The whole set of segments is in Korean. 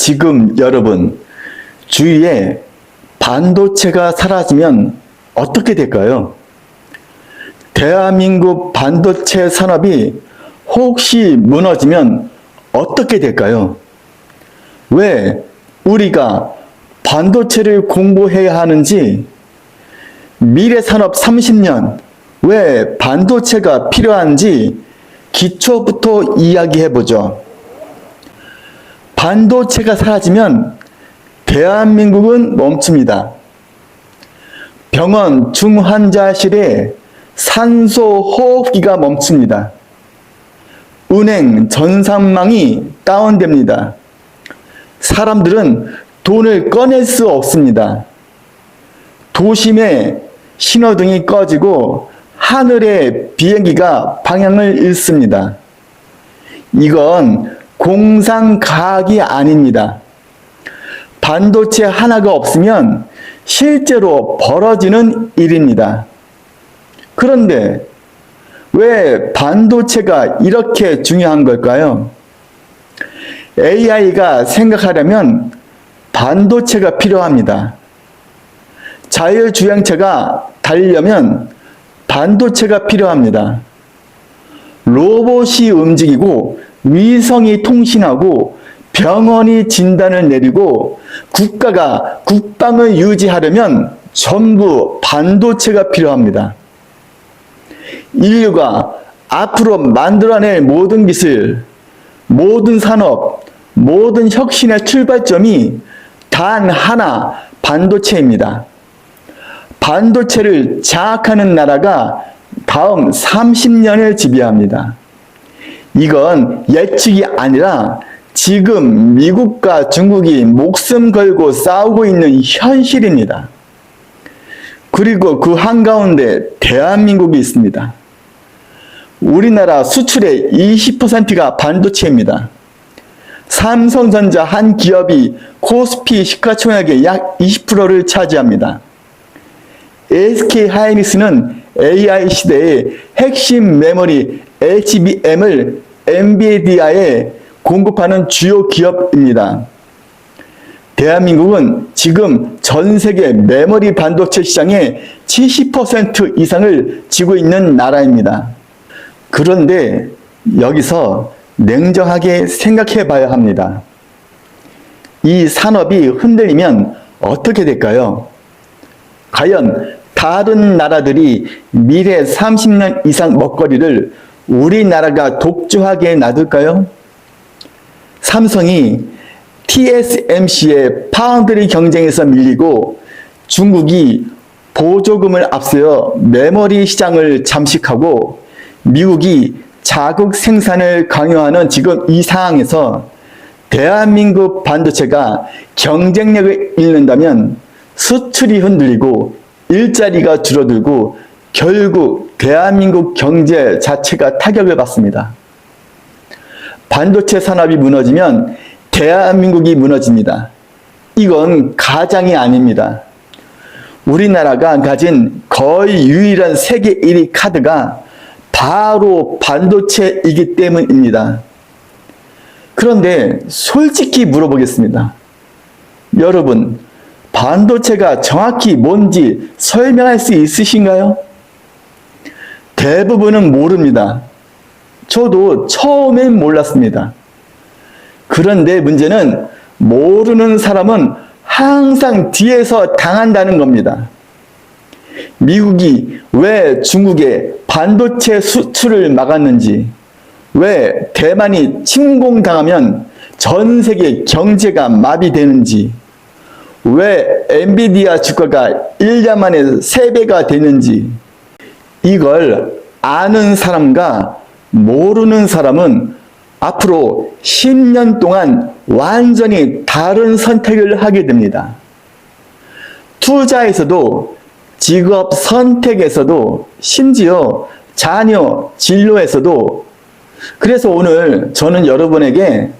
지금 여러분 주위에 반도체가 사라지면 어떻게 될까요? 대한민국 반도체 산업이 혹시 무너지면 어떻게 될까요? 왜 우리가 반도체를 공부해야 하는지, 미래 산업 30년 왜 반도체가 필요한지 기초부터 이야기해보죠. 반도체가 사라지면 대한민국은 멈춥니다. 병원 중환자실에 산소 호흡기가 멈춥니다. 은행 전산망이 다운됩니다. 사람들은 돈을 꺼낼 수 없습니다. 도심에 신호등이 꺼지고 하늘의 비행기가 방향을 잃습니다. 이건 공상과학이 아닙니다. 반도체 하나가 없으면 실제로 벌어지는 일입니다. 그런데 왜 반도체가 이렇게 중요한 걸까요? AI가 생각하려면 반도체가 필요합니다. 자율주행차가 달리려면 반도체가 필요합니다. 로봇이 움직이고 위성이 통신하고 병원이 진단을 내리고 국가가 국방을 유지하려면 전부 반도체가 필요합니다. 인류가 앞으로 만들어낼 모든 기술, 모든 산업, 모든 혁신의 출발점이 단 하나, 반도체입니다. 반도체를 장악하는 나라가 다음 30년을 지배합니다. 이건 예측이 아니라 지금 미국과 중국이 목숨 걸고 싸우고 있는 현실입니다. 그리고 그 한가운데 대한민국이 있습니다. 우리나라 수출의 20%가 반도체입니다. 삼성전자 한 기업이 코스피 시가총액의 약 20%를 차지합니다. SK하이닉스는 AI 시대의 핵심 메모리 HBM을 엔비디아에 공급하는 주요 기업입니다. 대한민국은 지금 전 세계 메모리 반도체 시장의 70% 이상을 쥐고 있는 나라입니다. 그런데 여기서 냉정하게 생각해 봐야 합니다. 이 산업이 흔들리면 어떻게 될까요? 과연 다른 나라들이 미래 30년 이상 먹거리를 우리나라가 독주하게 놔둘까요? 삼성이 TSMC의 파운드리 경쟁에서 밀리고 중국이 보조금을 앞세워 메모리 시장을 잠식하고 미국이 자국 생산을 강요하는 지금 이 상황에서 대한민국 반도체가 경쟁력을 잃는다면 수출이 흔들리고 일자리가 줄어들고 결국 대한민국 경제 자체가 타격을 받습니다. 반도체 산업이 무너지면 대한민국이 무너집니다. 이건 가장이 아닙니다. 우리나라가 가진 거의 유일한 세계 1위 카드가 바로 반도체이기 때문입니다. 그런데 솔직히 물어보겠습니다. 여러분, 반도체가 정확히 뭔지 설명할 수 있으신가요? 대부분은 모릅니다. 저도 처음엔 몰랐습니다. 그런데 문제는 모르는 사람은 항상 뒤에서 당한다는 겁니다. 미국이 왜 중국에 반도체 수출을 막았는지, 왜 대만이 침공당하면 전 세계 경제가 마비되는지, 왜 엔비디아 주가가 1년 만에 3배가 되는지, 이걸 아는 사람과 모르는 사람은 앞으로 10년 동안 완전히 다른 선택을 하게 됩니다. 투자에서도, 직업 선택에서도, 심지어 자녀 진로에서도. 그래서 오늘 저는 여러분에게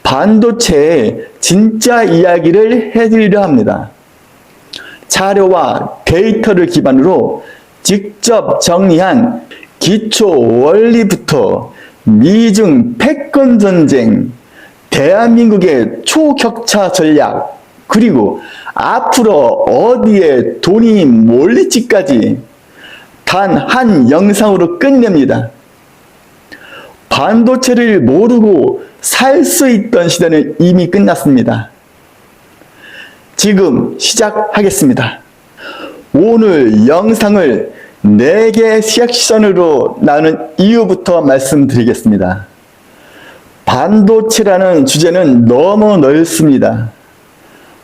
반도체의 진짜 이야기를 해드리려 합니다. 자료와 데이터를 기반으로 직접 정리한 기초 원리부터 미중 패권 전쟁, 대한민국의 초격차 전략, 그리고 앞으로 어디에 돈이 몰릴지까지 단 한 영상으로 끝냅니다. 반도체를 모르고 살 수 있던 시대는 이미 끝났습니다. 지금 시작하겠습니다. 오늘 영상을 4개 섹션으로 나눈 이유부터 말씀드리겠습니다. 반도체라는 주제는 너무 넓습니다.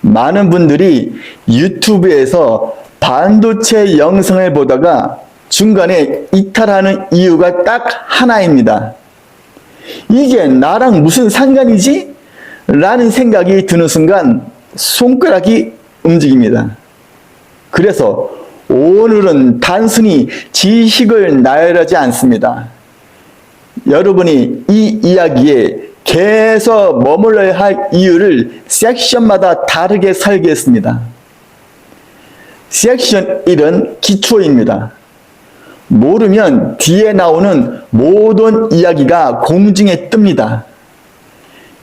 많은 분들이 유튜브에서 반도체 영상을 보다가 중간에 이탈하는 이유가 딱 하나입니다. 이게 나랑 무슨 상관이지? 라는 생각이 드는 순간 손가락이 움직입니다. 그래서 오늘은 단순히 지식을 나열하지 않습니다. 여러분이 이 이야기에 계속 머물러야 할 이유를 섹션마다 다르게 설계했습니다. 섹션 1은 기초입니다. 모르면 뒤에 나오는 모든 이야기가 공중에 뜹니다.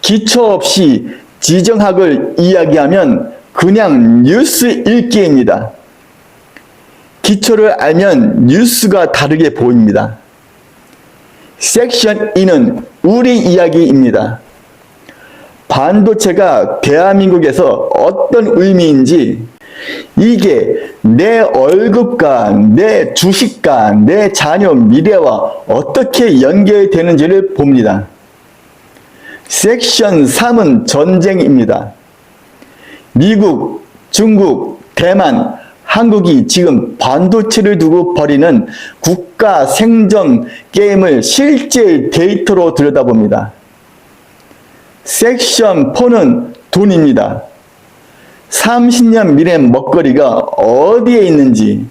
기초 없이 지정학을 이야기하면 그냥 뉴스 읽기입니다. 기초를 알면 뉴스가 다르게 보입니다. 섹션 2는 우리 이야기입니다. 반도체가 대한민국에서 어떤 의미인지, 이게 내 월급과 내 주식과 내 자녀 미래와 어떻게 연결되는지를 봅니다. 섹션 3은 전쟁입니다. 미국, 중국, 대만, 한국이 지금 반도체를 두고 벌이는 국가 생존 게임을 실제 데이터로 들여다봅니다. 섹션 4는 돈입니다. 30년 미래 먹거리가 어디에 있는지,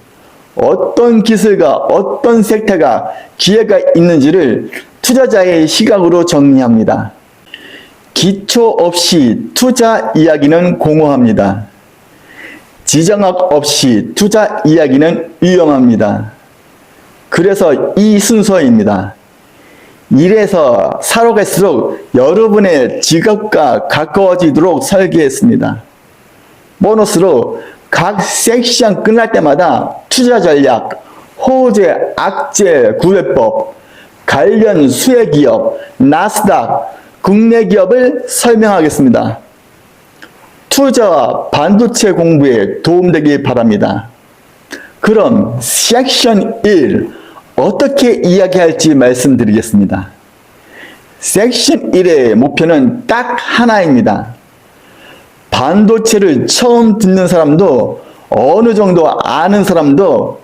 어떤 기술과 어떤 섹터가 기회가 있는지를 투자자의 시각으로 정리합니다. 기초 없이 투자 이야기는 공허합니다. 지정학 없이 투자 이야기는 위험합니다. 그래서 이 순서입니다. 이래서 살아갈수록 여러분의 직업과 가까워지도록 설계했습니다. 보너스로 각 섹션 끝날 때마다 투자 전략, 호재, 악재, 구별법, 관련 수혜기업, 나스닥, 국내 기업을 설명하겠습니다. 투자와 반도체 공부에 도움되기 바랍니다. 그럼 섹션 1, 어떻게 이야기할지 말씀드리겠습니다. 섹션 1의 목표는 딱 하나입니다. 반도체를 처음 듣는 사람도 어느 정도 아는 사람도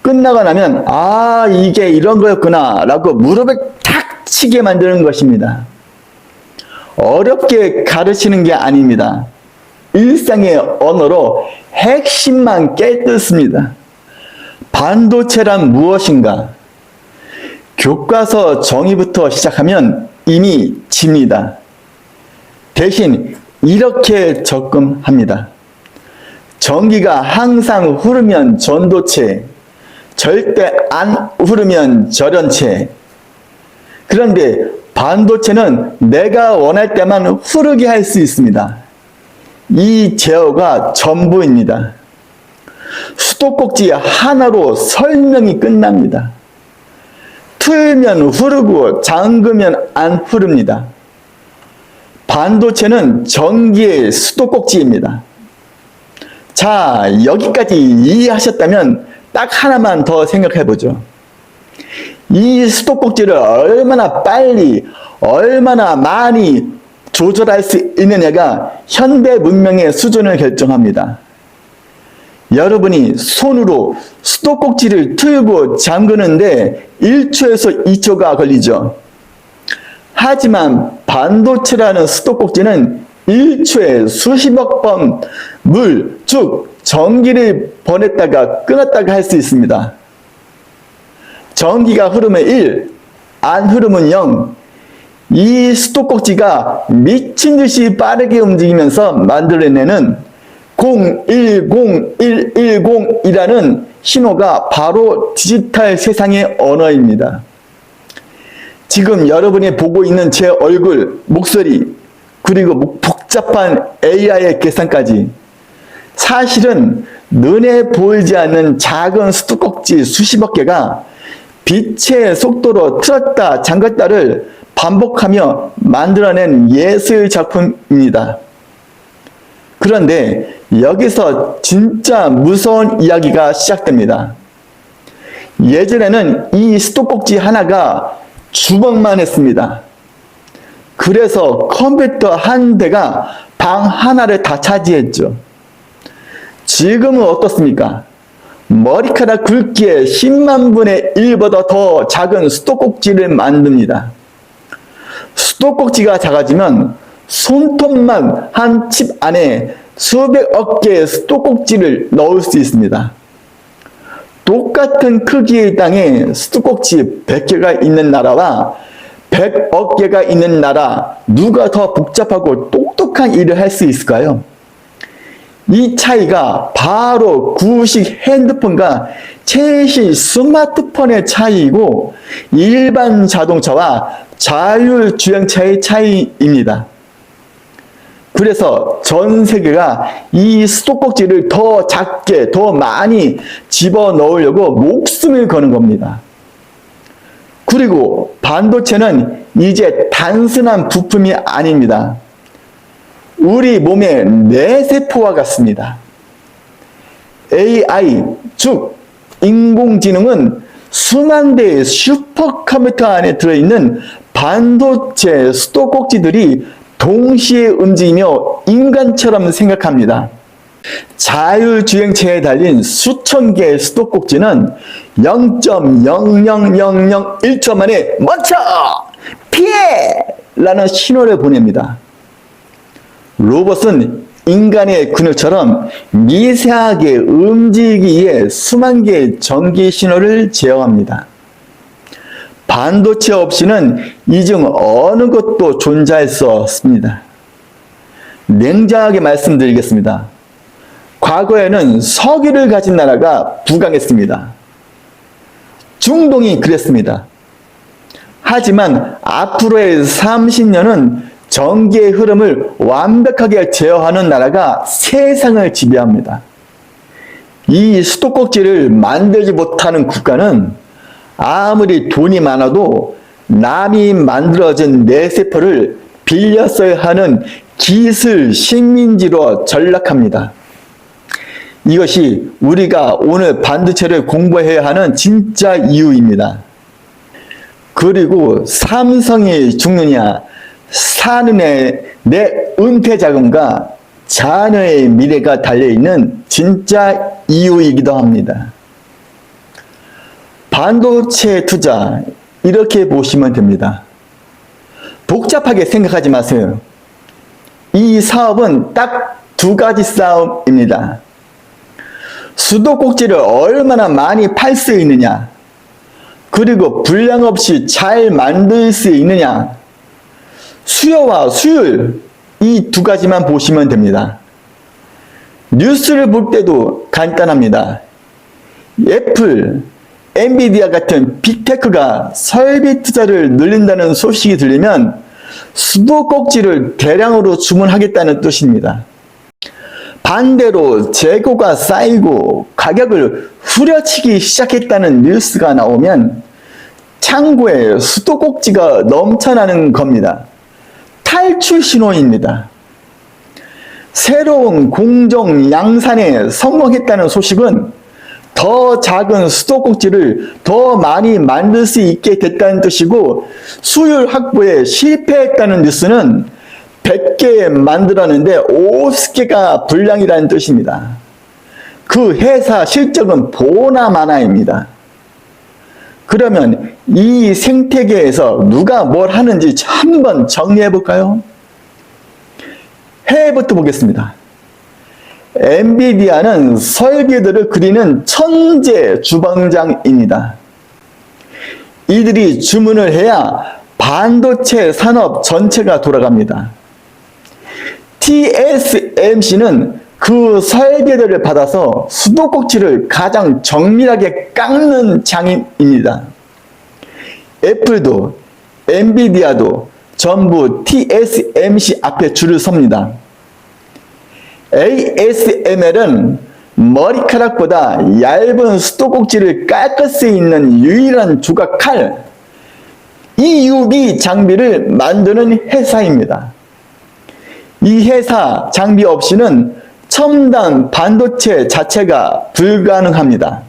끝나고 나면 아, 이게 이런 거였구나 라고 무릎을 탁 치게 만드는 것입니다. 어렵게 가르치는 게 아닙니다. 일상의 언어로 핵심만 깨뜨습니다. 반도체란 무엇인가? 교과서 정의부터 시작하면 이미 집니다. 대신 이렇게 접근합니다. 전기가 항상 흐르면 전도체, 절대 안 흐르면 절연체. 그런데 반도체는 내가 원할 때만 흐르게 할 수 있습니다. 이 제어가 전부입니다. 수도꼭지 하나로 설명이 끝납니다. 틀면 흐르고 잠그면 안 흐릅니다. 반도체는 전기의 수도꼭지입니다. 자, 여기까지 이해하셨다면 딱 하나만 더 생각해 보죠. 이 수도꼭지를 얼마나 빨리, 얼마나 많이 조절할 수 있느냐가 현대 문명의 수준을 결정합니다. 여러분이 손으로 수도꼭지를 틀고 잠그는데 1초에서 2초가 걸리죠. 하지만 반도체라는 수도꼭지는 1초에 수십억 번 물, 즉 전기를 보냈다가 끊었다가 할 수 있습니다. 전기가 흐르면 1, 안 흐르면 0. 이 수도꼭지가 미친 듯이 빠르게 움직이면서 만들어내는 010110이라는 신호가 바로 디지털 세상의 언어입니다. 지금 여러분이 보고 있는 제 얼굴, 목소리, 그리고 복잡한 AI의 계산까지 사실은 눈에 보이지 않는 작은 수도꼭지 수십억 개가 빛의 속도로 틀었다 잠갔다를 반복하며 만들어낸 예술 작품입니다. 그런데 여기서 진짜 무서운 이야기가 시작됩니다. 예전에는 이 수도꼭지 하나가 주먹만 했습니다. 그래서 컴퓨터 한 대가 방 하나를 다 차지했죠. 지금은 어떻습니까? 머리카락 굵기의 10만 분의 1보다 더 작은 수도꼭지를 만듭니다. 수도꼭지가 작아지면 손톱만 한 칩 안에 수백억 개의 수도꼭지를 넣을 수 있습니다. 똑같은 크기의 땅에 수도꼭지 100개가 있는 나라와 100억 개가 있는 나라, 누가 더 복잡하고 똑똑한 일을 할 수 있을까요? 이 차이가 바로 구식 핸드폰과 최신 스마트폰의 차이이고 일반 자동차와 자율주행차의 차이입니다. 그래서 전 세계가 이 수도꼭지를 더 작게, 더 많이 집어넣으려고 목숨을 거는 겁니다. 그리고 반도체는 이제 단순한 부품이 아닙니다. 우리 몸의 뇌세포와 같습니다. AI, 즉 인공지능은 수만 대의 슈퍼컴퓨터 안에 들어있는 반도체 수도꼭지들이 동시에 움직이며 인간처럼 생각합니다. 자율주행차에 달린 수천 개의 수도꼭지는 0.00001초 만에 멈춰! 피해! 라는 신호를 보냅니다. 로봇은 인간의 근육처럼 미세하게 움직이기 위해 수만 개의 전기 신호를 제어합니다. 반도체 없이는 이 중 어느 것도 존재할 수 없습니다. 냉정하게 말씀드리겠습니다. 과거에는 석유를 가진 나라가 부강했습니다. 중동이 그랬습니다. 하지만 앞으로의 30년은 전기의 흐름을 완벽하게 제어하는 나라가 세상을 지배합니다. 이 수도꼭지를 만들지 못하는 국가는 아무리 돈이 많아도 남이 만들어진 뇌세포를 빌려 써야 하는 기술 식민지로 전락합니다. 이것이 우리가 오늘 반도체를 공부해야 하는 진짜 이유입니다. 그리고 삼성이 죽느냐, 사는 내 은퇴 자금과 자녀의 미래가 달려있는 진짜 이유이기도 합니다. 반도체 투자, 이렇게 보시면 됩니다. 복잡하게 생각하지 마세요. 이 사업은 딱 두 가지 싸움입니다. 수도꼭지를 얼마나 많이 팔 수 있느냐, 그리고 불량 없이 잘 만들 수 있느냐, 수요와 수율, 이 두 가지만 보시면 됩니다. 뉴스를 볼 때도 간단합니다. 애플, 엔비디아 같은 빅테크가 설비 투자를 늘린다는 소식이 들리면 수도꼭지를 대량으로 주문하겠다는 뜻입니다. 반대로 재고가 쌓이고 가격을 후려치기 시작했다는 뉴스가 나오면 창고에 수도꼭지가 넘쳐나는 겁니다. 탈출 신호입니다. 새로운 공정 양산에 성공했다는 소식은 더 작은 수도꼭지를 더 많이 만들 수 있게 됐다는 뜻이고, 수율 확보에 실패했다는 뉴스는 100개 만들었는데 50개가 불량이라는 뜻입니다. 그 회사 실적은 보나 마나입니다. 그러면 이 생태계에서 누가 뭘 하는지 한번 정리해 볼까요? 해부터 보겠습니다. 엔비디아는 설계도를 그리는 천재 주방장입니다. 이들이 주문을 해야 반도체 산업 전체가 돌아갑니다. TSMC는 그 설계도를 받아서 수도꼭지를 가장 정밀하게 깎는 장인입니다. 애플도 엔비디아도 전부 TSMC 앞에 줄을 섭니다. ASML은 머리카락보다 얇은 수도꼭지를 깎을 수 있는 유일한 조각 칼, EUV 장비를 만드는 회사입니다. 이 회사 장비 없이는 첨단 반도체 자체가 불가능합니다.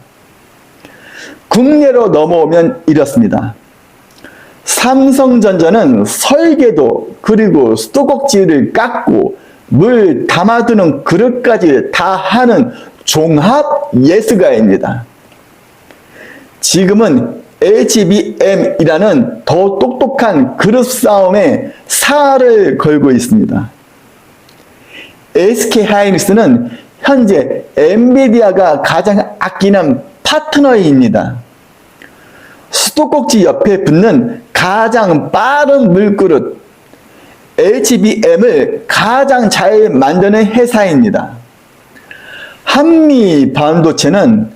국내로 넘어오면 이렇습니다. 삼성전자는 설계도 그리고 수도꼭지를 깎고 물 담아두는 그릇까지 다 하는 종합 예술가입니다. 지금은 HBM이라는 더 똑똑한 그릇 싸움에 살을 걸고 있습니다. SK하이닉스는 현재 엔비디아가 가장 아끼는 파트너입니다. 수도꼭지 옆에 붙는 가장 빠른 물그릇 HBM을 가장 잘 만드는 회사입니다. 한미 반도체는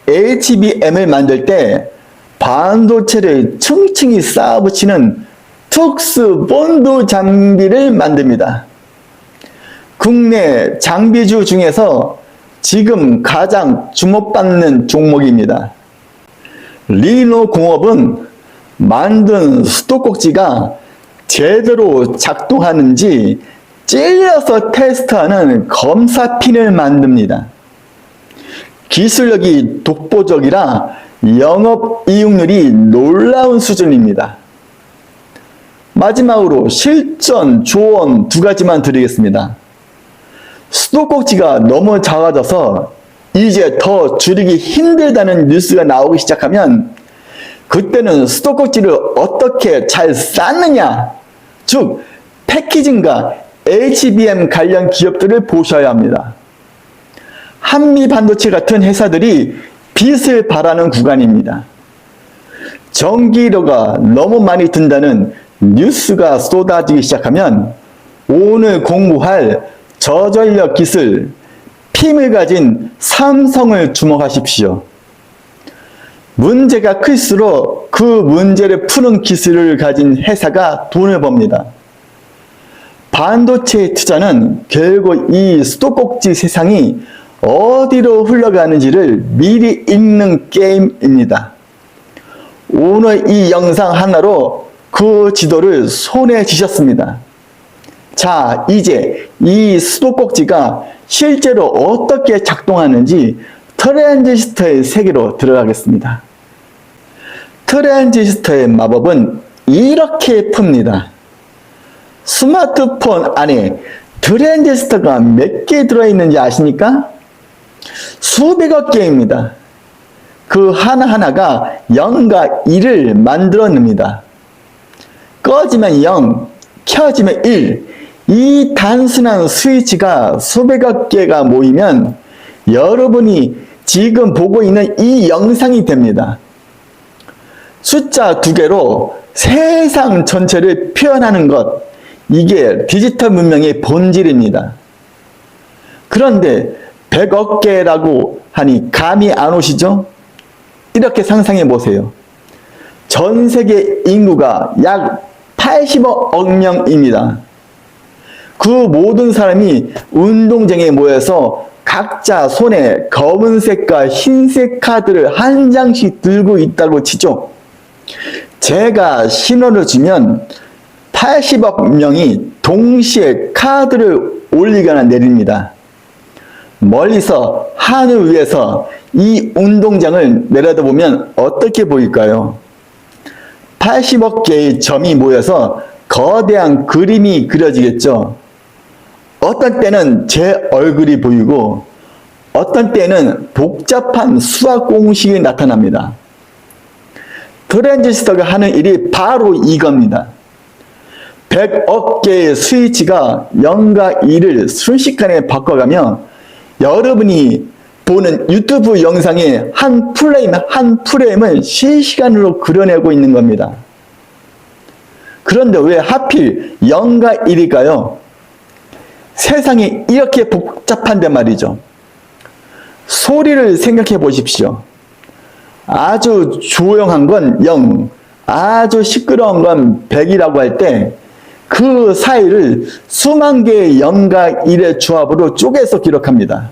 HBM을 만들 때 반도체를 층층이 쌓아붙이는 특수 본드 장비를 만듭니다. 국내 장비주 중에서 지금 가장 주목받는 종목입니다. 리노공업은 만든 수도꼭지가 제대로 작동하는지 찔려서 테스트하는 검사핀을 만듭니다. 기술력이 독보적이라 영업 이익률이 놀라운 수준입니다. 마지막으로 실전, 조언 두 가지만 드리겠습니다. 수도꼭지가 너무 작아져서 이제 더 줄이기 힘들다는 뉴스가 나오기 시작하면 그때는 수도꼭지를 어떻게 잘 쌓느냐, 즉 패키징과 HBM 관련 기업들을 보셔야 합니다. 한미 반도체 같은 회사들이 빛을 발하는 구간입니다. 전기료가 너무 많이 든다는 뉴스가 쏟아지기 시작하면 오늘 공부할 저전력 기술, 핌을 가진 삼성을 주목하십시오. 문제가 클수록 그 문제를 푸는 기술을 가진 회사가 돈을 법니다. 반도체 투자는 결국 이 수도꼭지 세상이 어디로 흘러가는지를 미리 읽는 게임입니다. 오늘 이 영상 하나로 그 지도를 손에 쥐셨습니다. 자, 이제 이 수도꼭지가 실제로 어떻게 작동하는지 트랜지스터의 세계로 들어가겠습니다. 트랜지스터의 마법은 이렇게 풉니다. 스마트폰 안에 트랜지스터가 몇 개 들어있는지 아십니까? 수백억 개입니다. 그 하나하나가 0과 1을 만들어냅니다. 꺼지면 0, 켜지면 1. 이 단순한 스위치가 수백억 개가 모이면 여러분이 지금 보고 있는 이 영상이 됩니다. 숫자 2개로 세상 전체를 표현하는 것, 이게 디지털 문명의 본질입니다. 그런데 100억 개라고 하니 감이 안 오시죠? 이렇게 상상해 보세요. 전 세계 인구가 약 80억 명입니다. 그 모든 사람이 운동장에 모여서 각자 손에 검은색과 흰색 카드를 한 장씩 들고 있다고 치죠. 제가 신호를 주면 80억 명이 동시에 카드를 올리거나 내립니다. 멀리서 하늘 위에서 이 운동장을 내려다보면 어떻게 보일까요? 80억 개의 점이 모여서 거대한 그림이 그려지겠죠. 어떤 때는 제 얼굴이 보이고 어떤 때는 복잡한 수학 공식이 나타납니다. 트랜지스터가 하는 일이 바로 이겁니다. 100억 개의 스위치가 0과 1을 순식간에 바꿔가며 여러분이 보는 유튜브 영상의 한 프레임 한 프레임을 실시간으로 그려내고 있는 겁니다. 그런데 왜 하필 0과 1일까요? 세상이 이렇게 복잡한데 말이죠. 소리를 생각해 보십시오. 아주 조용한 건 0, 아주 시끄러운 건 100이라고 할 때 그 사이를 수만 개의 0과 1의 조합으로 쪼개서 기록합니다.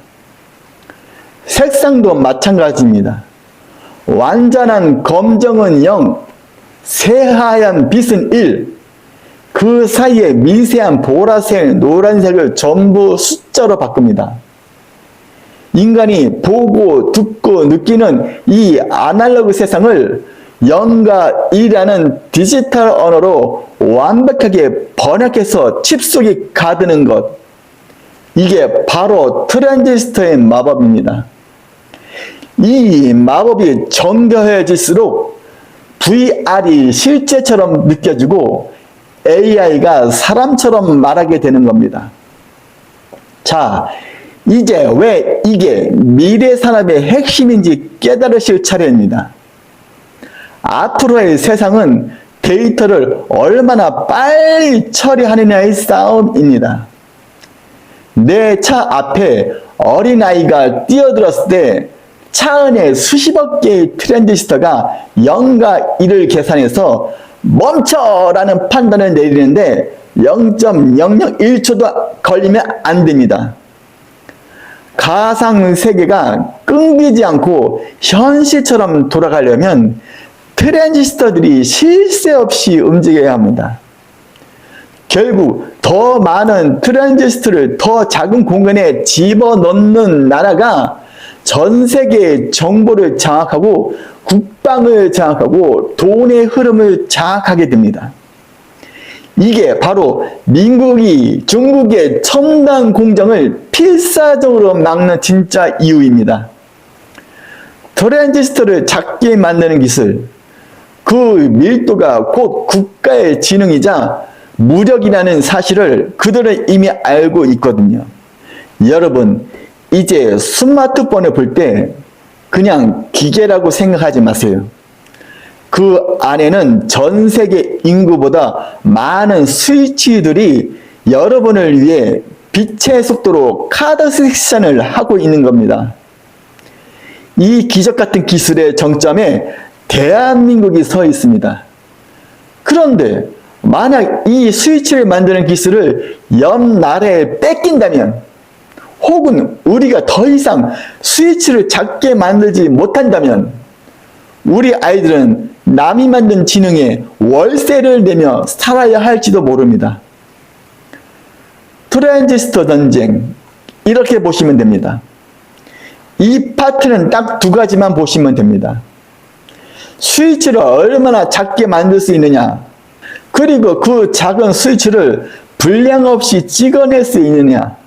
색상도 마찬가지입니다. 완전한 검정은 0, 새하얀 빛은 1, 그 사이에 미세한 보라색, 노란색을 전부 숫자로 바꿉니다. 인간이 보고 듣고 느끼는 이 아날로그 세상을 0과 1이라는 디지털 언어로 완벽하게 번역해서 칩 속에 가두는 것, 이게 바로 트랜지스터의 마법입니다. 이 마법이 정교해질수록 VR이 실제처럼 느껴지고 AI가 사람처럼 말하게 되는 겁니다. 자, 이제 왜 이게 미래 산업의 핵심인지 깨달으실 차례입니다. 앞으로의 세상은 데이터를 얼마나 빨리 처리하느냐의 싸움입니다. 내 차 앞에 어린아이가 뛰어들었을 때 차 안에 수십억 개의 트랜지스터가 0과 1을 계산해서 멈춰라는 판단을 내리는데 0.001초도 걸리면 안 됩니다. 가상 세계가 끊기지 않고 현실처럼 돌아가려면 트랜지스터들이 쉴 새 없이 움직여야 합니다. 결국 더 많은 트랜지스터를 더 작은 공간에 집어넣는 나라가 전 세계의 정보를 장악하고 국방을 장악하고 돈의 흐름을 장악하게 됩니다. 이게 바로 미국이 중국의 첨단 공정을 필사적으로 막는 진짜 이유입니다. 트랜지스터를 작게 만드는 기술, 그 밀도가 곧 국가의 지능이자 무력이라는 사실을 그들은 이미 알고 있거든요. 여러분, 이제 스마트폰을 볼 때 그냥 기계라고 생각하지 마세요. 그 안에는 전 세계 인구보다 많은 스위치들이 여러분을 위해 빛의 속도로 카드 섹션을 하고 있는 겁니다. 이 기적 같은 기술의 정점에 대한민국이 서 있습니다. 그런데 만약 이 스위치를 만드는 기술을 옆 나라에 뺏긴다면, 혹은 우리가 더 이상 스위치를 작게 만들지 못한다면 우리 아이들은 남이 만든 지능에 월세를 내며 살아야 할지도 모릅니다. 트랜지스터 전쟁, 이렇게 보시면 됩니다. 이 파트는 딱 두 가지만 보시면 됩니다. 스위치를 얼마나 작게 만들 수 있느냐, 그리고 그 작은 스위치를 불량 없이 찍어낼 수 있느냐,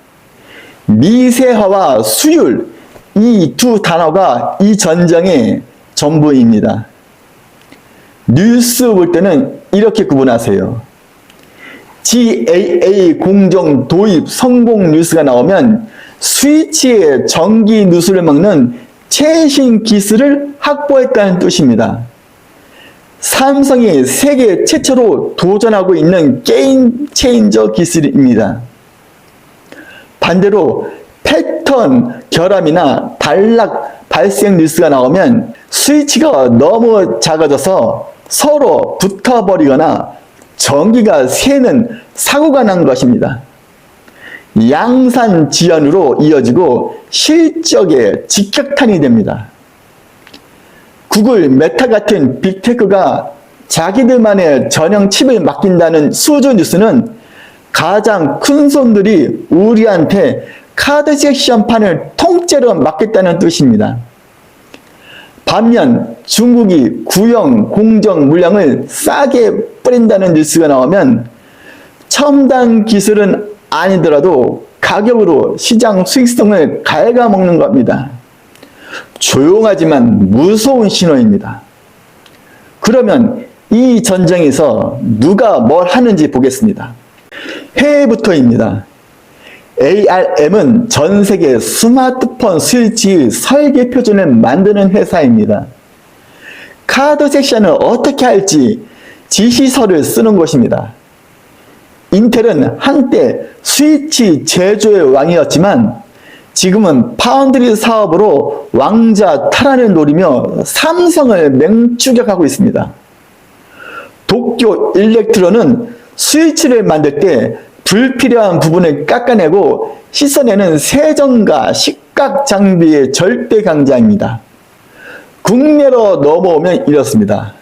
미세화와 수율, 이 두 단어가 이 전쟁의 전부입니다. 뉴스 볼 때는 이렇게 구분하세요. GAA 공정 도입 성공 뉴스가 나오면 스위치의 전기 누수를 막는 최신 기술을 확보했다는 뜻입니다. 삼성이 세계 최초로 도전하고 있는 게임 체인저 기술입니다. 반대로 패턴 결함이나 단락 발생 뉴스가 나오면 스위치가 너무 작아져서 서로 붙어버리거나 전기가 새는 사고가 난 것입니다. 양산지연으로 이어지고 실적에 직격탄이 됩니다. 구글, 메타 같은 빅테크가 자기들만의 전용 칩을 맡긴다는 수조 뉴스는 가장 큰 손들이 우리한테 카드 섹션판을 통째로 맡겠다는 뜻입니다. 반면 중국이 구형 공정 물량을 싸게 뿌린다는 뉴스가 나오면 첨단 기술은 아니더라도 가격으로 시장 수익성을 갉아먹는 겁니다. 조용하지만 무서운 신호입니다. 그러면 이 전쟁에서 누가 뭘 하는지 보겠습니다. 해외부터입니다. ARM은 전 세계 스마트폰 스위치 설계 표준을 만드는 회사입니다. 카드 섹션을 어떻게 할지 지시서를 쓰는 곳입니다. 인텔은 한때 스위치 제조의 왕이었지만 지금은 파운드리 사업으로 왕자 탈환을 노리며 삼성을 맹추격하고 있습니다. 도쿄 일렉트론은 스위치를 만들 때 불필요한 부분을 깎아내고 씻어내는 세정과 식각 장비의 절대 강자입니다. 국내로 넘어오면 이렇습니다.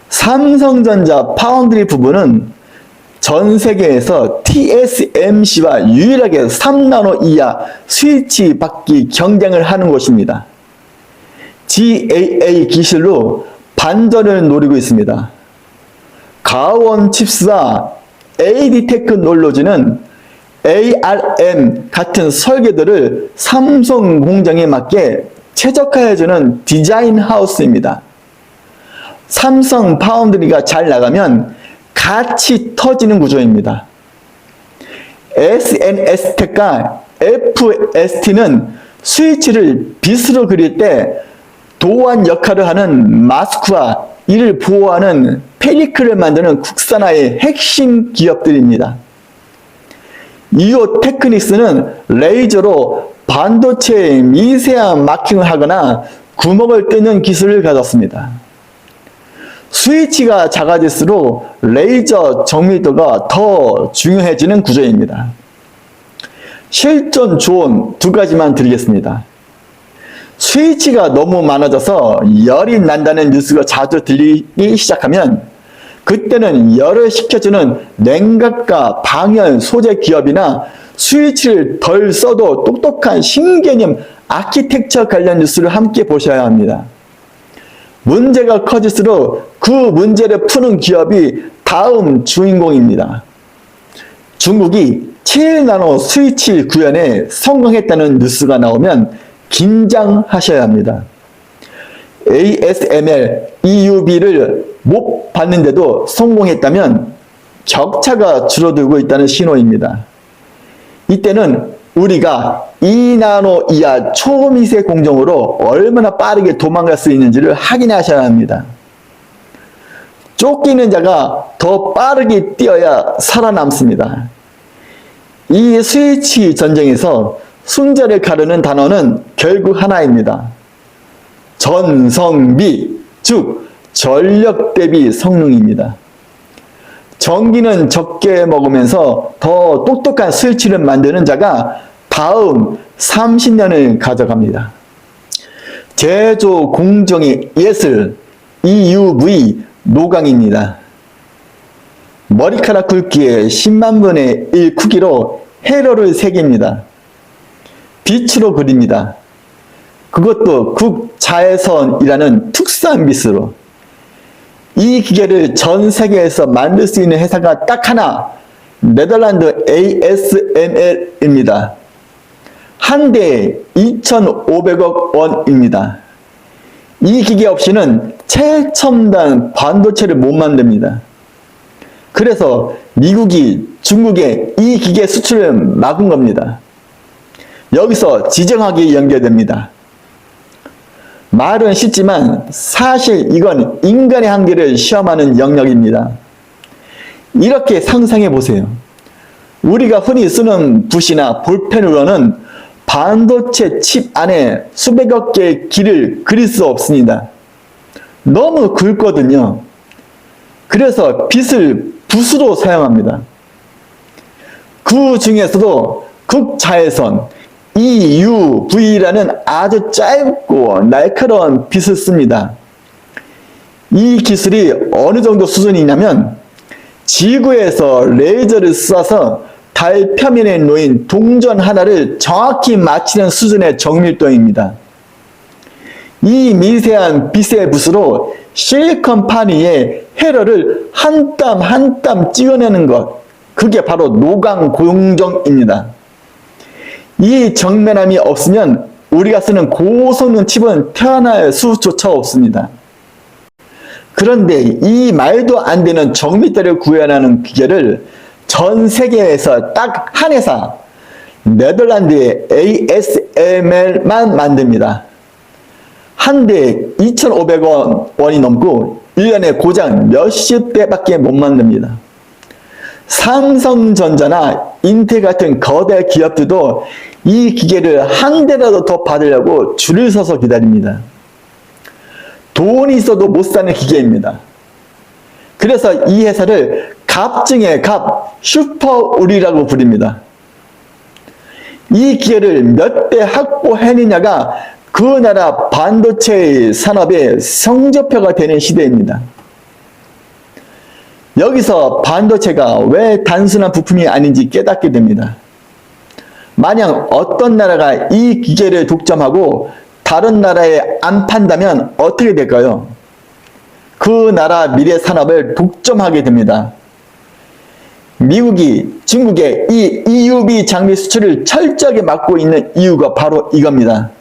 삼성전자 파운드리 부분은 전 세계에서 TSMC와 유일하게 3나노 이하 스위치 바퀴 경쟁을 하는 곳입니다. GAA 기술로 반전을 노리고 있습니다. 가온 칩스와 AD 테크놀로지는 ARM 같은 설계도를 삼성 공장에 맞게 최적화해주는 디자인 하우스입니다. 삼성 파운드리가 잘 나가면 같이 터지는 구조입니다. SNS텍과 FST는 스위치를 빗으로 그릴 때 도안 역할을 하는 마스크와 이를 보호하는 펠리클을 만드는 국산화의 핵심 기업들입니다. 이오 테크닉스는 레이저로 반도체에 미세한 마킹을 하거나 구멍을 뚫는 기술을 가졌습니다. 스위치가 작아질수록 레이저 정밀도가 더 중요해지는 구조입니다. 실전 조언 두 가지만 드리겠습니다. 스위치가 너무 많아져서 열이 난다는 뉴스가 자주 들리기 시작하면 그때는 열을 식혀주는 냉각과 방열 소재 기업이나 스위치를 덜 써도 똑똑한 신개념 아키텍처 관련 뉴스를 함께 보셔야 합니다. 문제가 커질수록 그 문제를 푸는 기업이 다음 주인공입니다. 중국이 7나노 스위치 구현에 성공했다는 뉴스가 나오면 긴장하셔야 합니다. ASML, EUV를 못 받는데도 성공했다면 격차가 줄어들고 있다는 신호입니다. 이때는 우리가 2나노 이하 초미세 공정으로 얼마나 빠르게 도망갈 수 있는지를 확인하셔야 합니다. 쫓기는 자가 더 빠르게 뛰어야 살아남습니다. 이 스위치 전쟁에서 승자를 가르는 단어는 결국 하나입니다. 전성비, 즉 전력 대비 성능입니다. 전기는 적게 먹으면서 더 똑똑한 스위치를 만드는 자가 다음 30년을 가져갑니다. 제조 공정의 예술, EUV 노광입니다. 머리카락 굵기의 10만 분의 1 크기로 회로를 새깁니다. 빛으로 그립니다. 그것도 극자외선이라는 특수한 빛으로. 이 기계를 전 세계에서 만들 수 있는 회사가 딱 하나, 네덜란드 ASML입니다. 한 대에 2,500억 원입니다. 이 기계 없이는 최첨단 반도체를 못 만듭니다. 그래서 미국이 중국에 이 기계 수출을 막은 겁니다. 여기서 지정학이 연결됩니다. 말은 쉽지만 사실 이건 인간의 한계를 시험하는 영역입니다. 이렇게 상상해 보세요. 우리가 흔히 쓰는 붓이나 볼펜으로는 반도체 칩 안에 수백억 개의 길을 그릴 수 없습니다. 너무 굵거든요. 그래서 빗을 붓으로 사용합니다. 그 중에서도 극자외선 EUV라는 아주 짧고 날카로운 빗을 씁니다. 이 기술이 어느 정도 수준이냐면 지구에서 레이저를 쏴서 달 표면에 놓인 동전 하나를 정확히 맞히는 수준의 정밀도입니다. 이 미세한 빛의 붓으로 실리콘 파니에 회로를 한 땀 한 땀 찍어내는 것, 그게 바로 노광 공정입니다. 이 정면함이 없으면 우리가 쓰는 고성능 칩은 태어날 수조차 없습니다. 그런데 이 말도 안 되는 정밀도를 구현하는 기계를 전 세계에서 딱 한 회사, 네덜란드의 ASML만 만듭니다. 한 대에 2,500원이 넘고 1년에 고장 몇십 대밖에 못 만듭니다. 삼성전자나 인텔 같은 거대 기업들도 이 기계를 한 대라도 더 받으려고 줄을 서서 기다립니다. 돈이 있어도 못 사는 기계입니다. 그래서 이 회사를 갑 중에 갑, 슈퍼우리라고 부릅니다. 이 기회를 몇 배 확보했느냐가 그 나라 반도체 산업의 성적표가 되는 시대입니다. 여기서 반도체가 왜 단순한 부품이 아닌지 깨닫게 됩니다. 만약 어떤 나라가 이 기계를 독점하고 다른 나라에 안 판다면 어떻게 될까요? 그 나라 미래 산업을 독점하게 됩니다. 미국이 중국의 이 EUV 장비 수출을 철저하게 막고 있는 이유가 바로 이겁니다.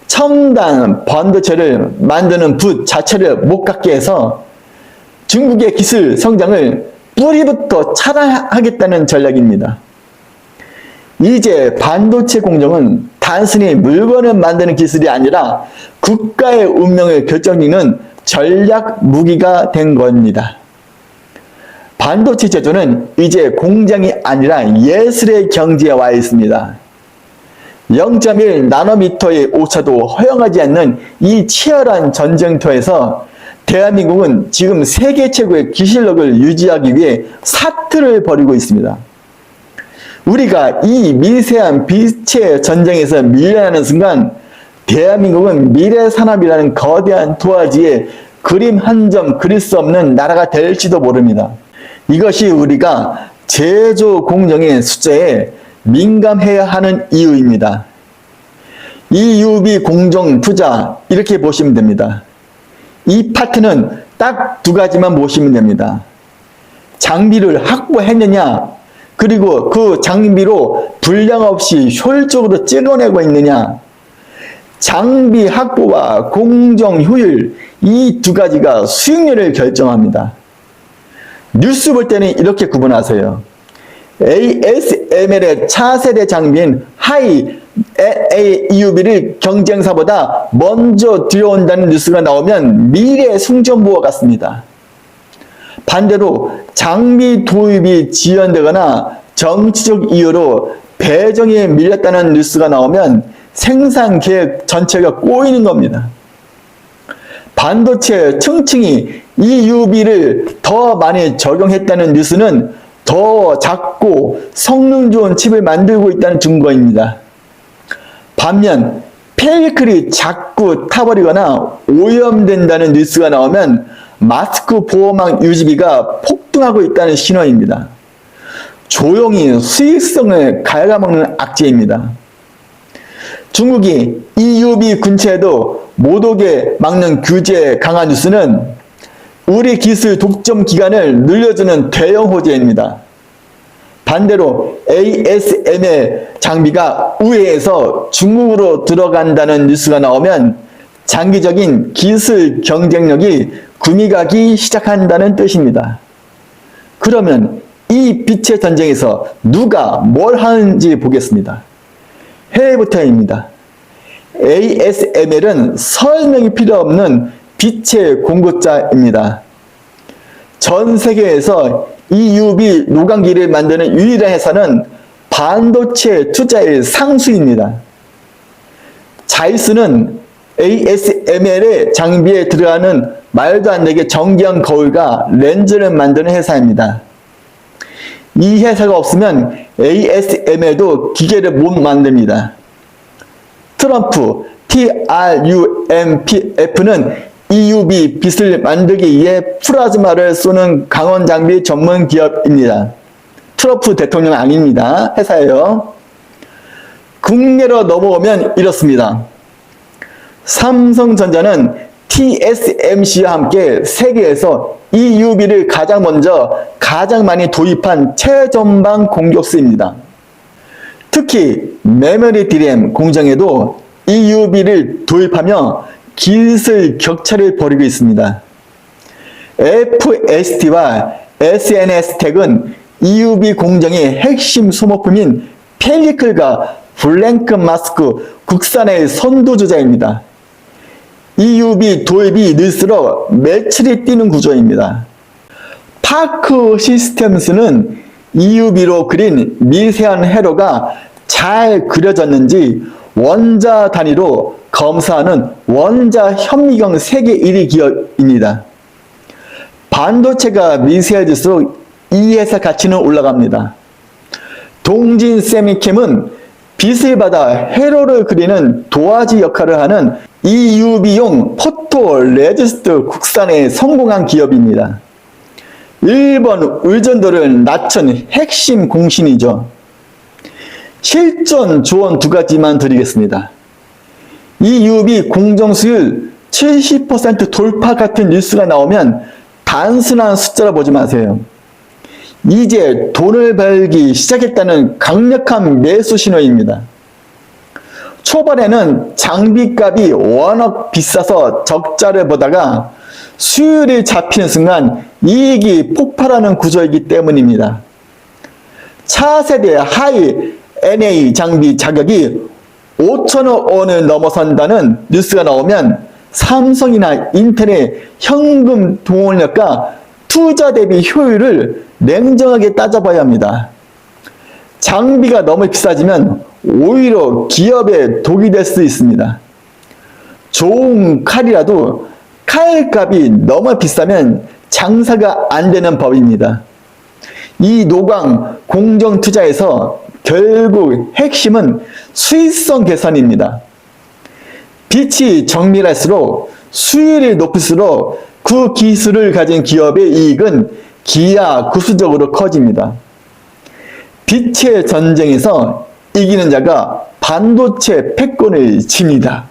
첨단 반도체를 만드는 붓 자체를 못 갖게 해서 중국의 기술 성장을 뿌리부터 차단하겠다는 전략입니다. 이제 반도체 공정은 단순히 물건을 만드는 기술이 아니라 국가의 운명을 결정짓는 전략 무기가 된 겁니다. 반도체 제조는 이제 공장이 아니라 예술의 경지에 와 있습니다. 0.1 나노미터의 오차도 허용하지 않는 이 치열한 전쟁터에서 대한민국은 지금 세계 최고의 기술력을 유지하기 위해 사투를 벌이고 있습니다. 우리가 이 미세한 빛의 전쟁에서 밀려나는 순간 대한민국은 미래산업이라는 거대한 도화지에 그림 한 점 그릴 수 없는 나라가 될지도 모릅니다. 이것이 우리가 제조 공정의 숫자에 민감해야 하는 이유입니다. EUV 공정 투자 이렇게 보시면 됩니다. 이 파트는 딱 두 가지만 보시면 됩니다. 장비를 확보했느냐, 그리고 그 장비로 불량 없이 효율적으로 찍어내고 있느냐. 장비 확보와 공정 효율, 이 두 가지가 수익률을 결정합니다. 뉴스 볼 때는 이렇게 구분하세요. ASML의 차세대 장비인 하이 EUV를 경쟁사보다 먼저 들여온다는 뉴스가 나오면 미래 승전보와 같습니다. 반대로 장비 도입이 지연되거나 정치적 이유로 배정에 밀렸다는 뉴스가 나오면 생산 계획 전체가 꼬이는 겁니다. 반도체 층층이 EUV를 더 많이 적용했다는 뉴스는 더 작고 성능 좋은 칩을 만들고 있다는 증거입니다. 반면 펠리클이 자꾸 타버리거나 오염된다는 뉴스가 나오면 마스크 보호막 유지비가 폭등하고 있다는 신호입니다. 조용히 수익성을 갉아먹는 악재입니다. 중국이 EUV 근처에도 못 오게 막는 규제 강화 뉴스는 우리 기술 독점 기간을 늘려주는 대형 호재입니다. 반대로 ASML 장비가 우회해서 중국으로 들어간다는 뉴스가 나오면 장기적인 기술 경쟁력이 금이 시작한다는 뜻입니다. 그러면 이 빛의 전쟁에서 누가 뭘 하는지 보겠습니다. 해외부터입니다. ASML은 설명이 필요 없는 빛의 공급자입니다. 전 세계에서 EUV 노광기를 만드는 유일한 회사는 반도체 투자의 상수입니다. 자이스는 ASML의 장비에 들어가는 말도 안 되게 정교한 거울과 렌즈를 만드는 회사입니다. 이 회사가 없으면 ASML도 기계를 못 만듭니다. 트럼프는 EUV 빛을 만들기 위해 플라즈마를 쏘는 강원 장비 전문 기업입니다. 트럼프 대통령 아닙니다. 회사예요. 국내로 넘어오면 이렇습니다. 삼성전자는 TSMC와 함께 세계에서 EUV를 가장 먼저 가장 많이 도입한 최전방 공격수입니다. 특히 메모리 DRAM 공정에도 EUV를 도입하며 기술 격차를 벌이고 있습니다. FST와 SNS텍은 EUV 공정의 핵심 소모품인 펠리클과 블랭크 마스크 국산의 선두주자입니다. EUV 도입이 늘수록 매출이 뛰는 구조입니다. 파크 시스템스는 EUV로 그린 미세한 회로가 잘 그려졌는지 원자 단위로 검사하는 원자 현미경 세계 1위 기업입니다. 반도체가 미세해질수록 이 회사 가치는 올라갑니다. 동진 세미캠은 빛을 받아 회로를 그리는 도화지 역할을 하는 EUV용 포토레지스트 국산에 성공한 기업입니다. 일본 의존도를 낮춘 핵심 공신이죠. 실전 조언 두 가지만 드리겠습니다. EUV 공정수율 70% 돌파 같은 뉴스가 나오면 단순한 숫자로 보지 마세요. 이제 돈을 벌기 시작했다는 강력한 매수 신호입니다. 초반에는 장비값이 워낙 비싸서 적자를 보다가 수율이 잡히는 순간 이익이 폭발하는 구조이기 때문입니다. 차세대 하이 NA 장비 자격이 5천억 원을 넘어선다는 뉴스가 나오면 삼성이나 인텔의 현금 동원력과 투자 대비 효율을 냉정하게 따져봐야 합니다. 장비가 너무 비싸지면 오히려 기업에 독이 될 수 있습니다. 좋은 칼이라도 칼값이 너무 비싸면 장사가 안 되는 법입니다. 이 노광 공정투자에서 결국 핵심은 수익성 계산입니다. 빛이 정밀할수록 수율이 높을수록 그 기술을 가진 기업의 이익은 기하급수적으로 커집니다. 빛의 전쟁에서 이기는 자가 반도체 패권을 칩니다.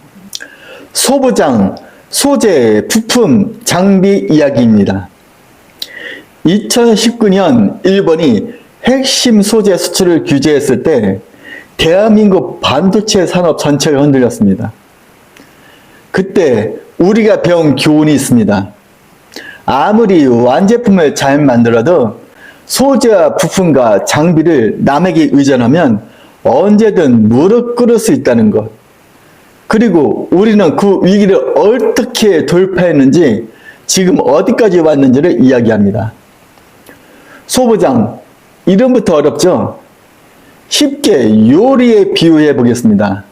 소부장, 소재, 부품, 장비 이야기입니다. 2019년 일본이 핵심 소재 수출을 규제했을 때 대한민국 반도체 산업 전체가 흔들렸습니다. 그때 우리가 배운 교훈이 있습니다. 아무리 완제품을 잘 만들어도 소재와 부품과 장비를 남에게 의존하면 언제든 무릎 꿇을 수 있다는 것. 그리고 우리는 그 위기를 어떻게 돌파했는지 지금 어디까지 왔는지를 이야기합니다. 소부장, 이름부터 어렵죠? 쉽게 요리에 비유해 보겠습니다.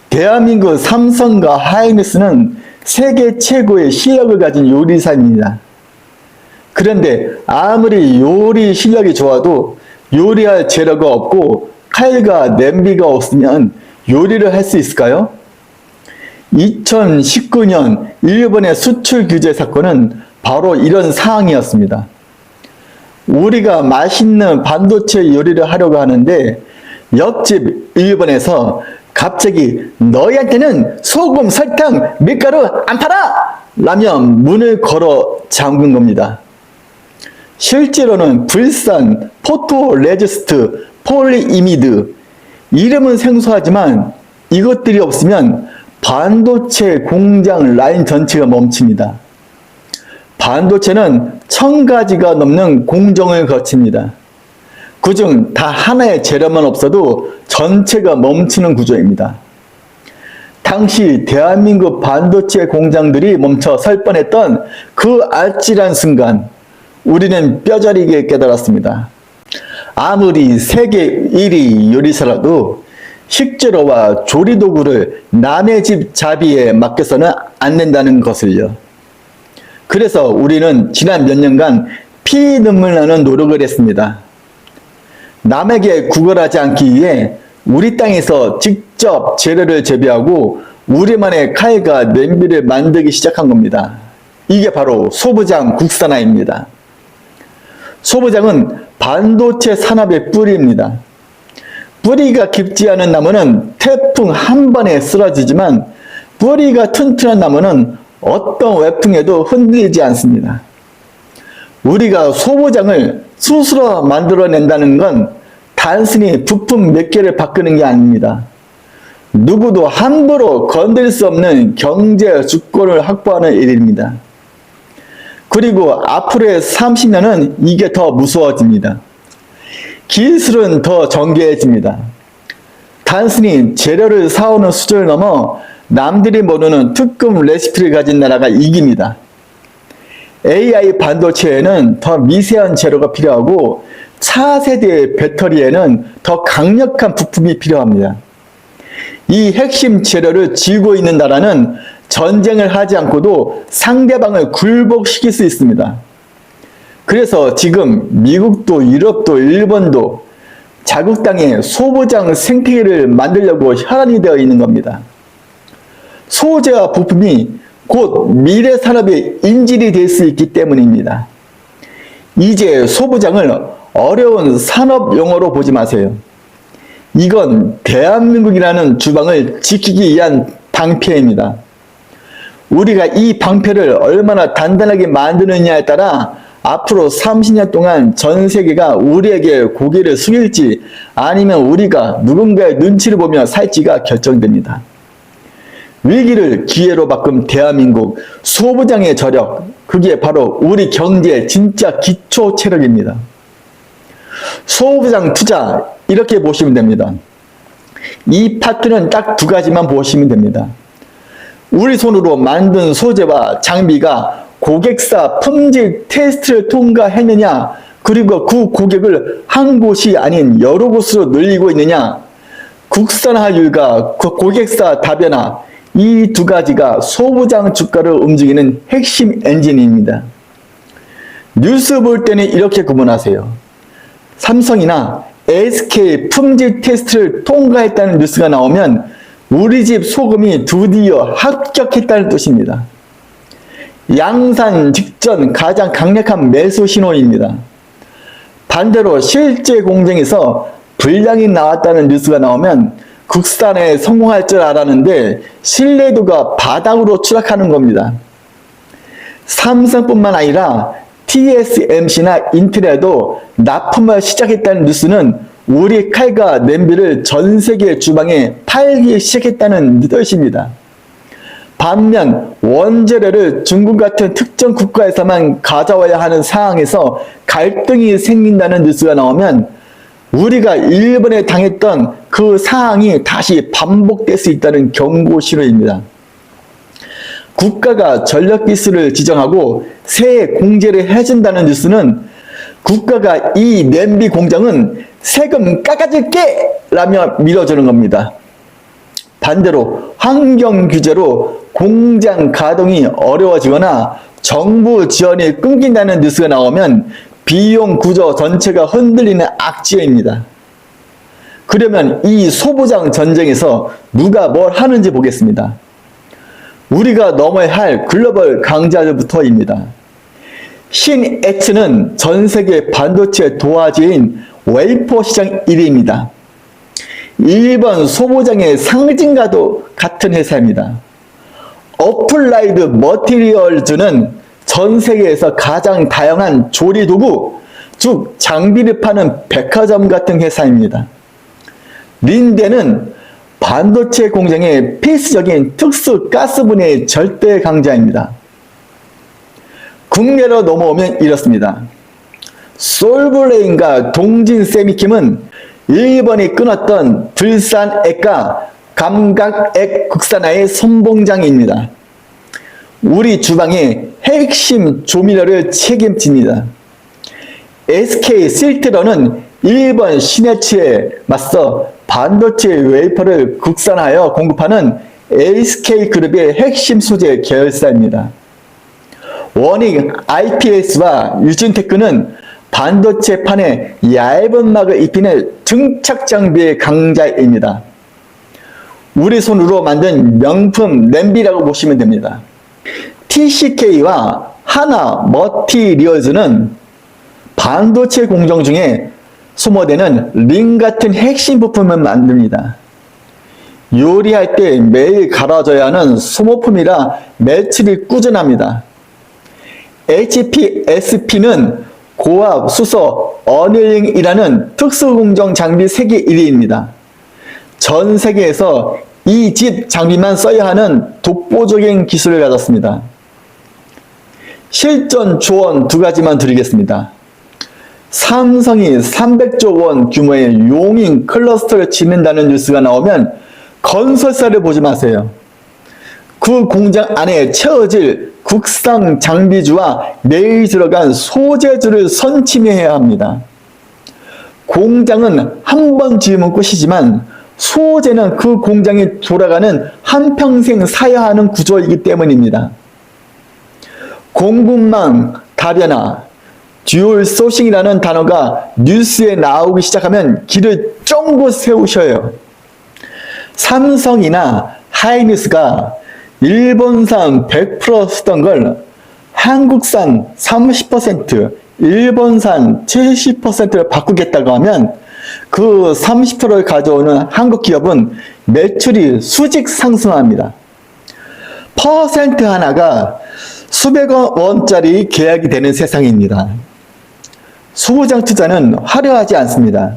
대한민국 삼성과 하이닉스는 세계 최고의 실력을 가진 요리사입니다. 그런데 아무리 요리 실력이 좋아도 요리할 재료가 없고 칼과 냄비가 없으면 요리를 할 수 있을까요? 2019년 일본의 수출 규제 사건은 바로 이런 상황이었습니다. 우리가 맛있는 반도체 요리를 하려고 하는데 옆집 일본에서 갑자기 너희한테는 소금, 설탕, 밀가루 안 팔아! 라며 문을 걸어 잠근 겁니다. 실제로는 불산, 포토레지스트, 폴리이미드, 이름은 생소하지만 이것들이 없으면 반도체 공장 라인 전체가 멈춥니다. 반도체는 1000가지가 넘는 공정을 거칩니다. 그중 다 하나의 재료만 없어도 전체가 멈추는 구조입니다. 당시 대한민국 반도체 공장들이 멈춰 설 뻔했던 그 아찔한 순간 우리는 뼈저리게 깨달았습니다. 아무리 세계 1위 요리사라도 식재료와 조리도구를 남의 집 자비에 맡겨서는 안 된다는 것을요. 그래서 우리는 지난 몇 년간 피 눈물 나는 노력을 했습니다. 남에게 구걸하지 않기 위해 우리 땅에서 직접 재료를 재배하고 우리만의 칼과 냄비를 만들기 시작한 겁니다. 이게 바로 소부장 국산화입니다. 소부장은 반도체 산업의 뿌리입니다. 뿌리가 깊지 않은 나무는 태풍 한 번에 쓰러지지만 뿌리가 튼튼한 나무는 어떤 외풍에도 흔들리지 않습니다. 우리가 소부장을 스스로 만들어낸다는 건 단순히 부품 몇 개를 바꾸는 게 아닙니다. 누구도 함부로 건들 수 없는 경제 주권을 확보하는 일입니다. 그리고 앞으로의 30년은 이게 더 무서워집니다. 기술은 더 정교해집니다. 단순히 재료를 사오는 수준을 넘어 남들이 모르는 특급 레시피를 가진 나라가 이깁니다. AI 반도체에는 더 미세한 재료가 필요하고 차세대의 배터리에는 더 강력한 부품이 필요합니다. 이 핵심 재료를 쥐고 있는 나라는 전쟁을 하지 않고도 상대방을 굴복시킬 수 있습니다. 그래서 지금 미국도 유럽도 일본도 자국 땅에 소부장 생태계를 만들려고 혈안이 되어 있는 겁니다. 소재와 부품이 곧 미래 산업의 인질이 될 수 있기 때문입니다. 이제 소부장을 어려운 산업 용어로 보지 마세요. 이건 대한민국이라는 주방을 지키기 위한 방패입니다. 우리가 이 방패를 얼마나 단단하게 만드느냐에 따라 앞으로 30년 동안 전 세계가 우리에게 고개를 숙일지 아니면 우리가 누군가의 눈치를 보며 살지가 결정됩니다. 위기를 기회로 바꾼 대한민국 소부장의 저력, 그게 바로 우리 경제의 진짜 기초 체력입니다. 소부장 투자 이렇게 보시면 됩니다. 이 파트는 딱 두 가지만 보시면 됩니다. 우리 손으로 만든 소재와 장비가 고객사 품질 테스트를 통과했느냐, 그리고 그 고객을 한 곳이 아닌 여러 곳으로 늘리고 있느냐, 국산화율과 고객사 다변화, 이 두 가지가 소부장 주가를 움직이는 핵심 엔진입니다. 뉴스 볼 때는 이렇게 구분하세요. 삼성이나 SK 품질 테스트를 통과했다는 뉴스가 나오면 우리 집 소금이 드디어 합격했다는 뜻입니다. 양산 직전 가장 강력한 매수 신호입니다. 반대로 실제 공정에서 불량이 나왔다는 뉴스가 나오면 국산에 성공할 줄 알았는데 신뢰도가 바닥으로 추락하는 겁니다. 삼성뿐만 아니라 TSMC나 인텔에도 납품을 시작했다는 뉴스는 우리 칼과 냄비를 전 세계 주방에 팔기 시작했다는 뜻입니다. 반면 원재료를 중국 같은 특정 국가에서만 가져와야 하는 상황에서 갈등이 생긴다는 뉴스가 나오면 우리가 일본에 당했던 그 상황이 다시 반복될 수 있다는 경고 신호입니다. 국가가 전력기술을 지정하고 새 공제를 해준다는 뉴스는 국가가 이 냄비 공장은 세금 깎아줄게! 라며 밀어주는 겁니다. 반대로 환경 규제로 공장 가동이 어려워지거나 정부 지원이 끊긴다는 뉴스가 나오면 비용 구조 전체가 흔들리는 악재입니다. 그러면 이 소부장 전쟁에서 누가 뭘 하는지 보겠습니다. 우리가 넘어야 할 글로벌 강자들부터입니다. 신에츠는 전 세계 반도체 도화지인 웨이퍼 시장 1위입니다. 일본 소부장의 상징과도 같은 회사입니다. 어플라이드 머티리얼즈는 전 세계에서 가장 다양한 조리도구, 즉 장비를 파는 백화점 같은 회사입니다. 린데는 반도체 공장의 필수적인 특수 가스분해의 절대 강자입니다. 국내로 넘어오면 이렇습니다. 솔브레인과 동진세미킴은 일본이 끊었던 불산액과 감각액 국산화의 선봉장입니다. 우리 주방의 핵심 조미료를 책임집니다. SK 실트런은 일본 시네츠에 맞서 반도체 웨이퍼를 국산하여 공급하는 SK그룹의 핵심 소재 계열사입니다. 원익 IPS와 유진테크는 반도체판에 얇은 막을 입히는 증착장비의 강자입니다. 우리 손으로 만든 명품 냄비라고 보시면 됩니다. TCK와 하나 머티리얼즈는 반도체 공정 중에 소모되는 링 같은 핵심 부품을 만듭니다. 요리할 때 매일 갈아줘야 하는 소모품이라 매출이 꾸준합니다. HPSP는 고압 수소 어닐링이라는 특수공정 장비 세계 1위입니다. 전 세계에서 이 집 장비만 써야 하는 독보적인 기술을 가졌습니다. 실전 조언 두 가지만 드리겠습니다. 삼성이 300조 원 규모의 용인 클러스터를 짓는다는 뉴스가 나오면 건설사를 보지 마세요. 그 공장 안에 채워질 국산 장비주와 매일 들어간 소재주를 선침해야 합니다. 공장은 한 번 지으면 끝이지만 소재는 그 공장이 돌아가는 한평생 사야 하는 구조이기 때문입니다. 공급망 다변화, 듀얼 소싱이라는 단어가 뉴스에 나오기 시작하면 길을 쫑긋 세우셔요. 삼성이나 하이닉스가 일본산 100% 쓰던 걸 한국산 30%, 일본산 70%를 바꾸겠다고 하면 그 30%를 가져오는 한국 기업은 매출이 상승합니다. 퍼센트 하나가 수백억 원짜리 계약이 되는 세상입니다. 소부장 투자는 화려하지 않습니다.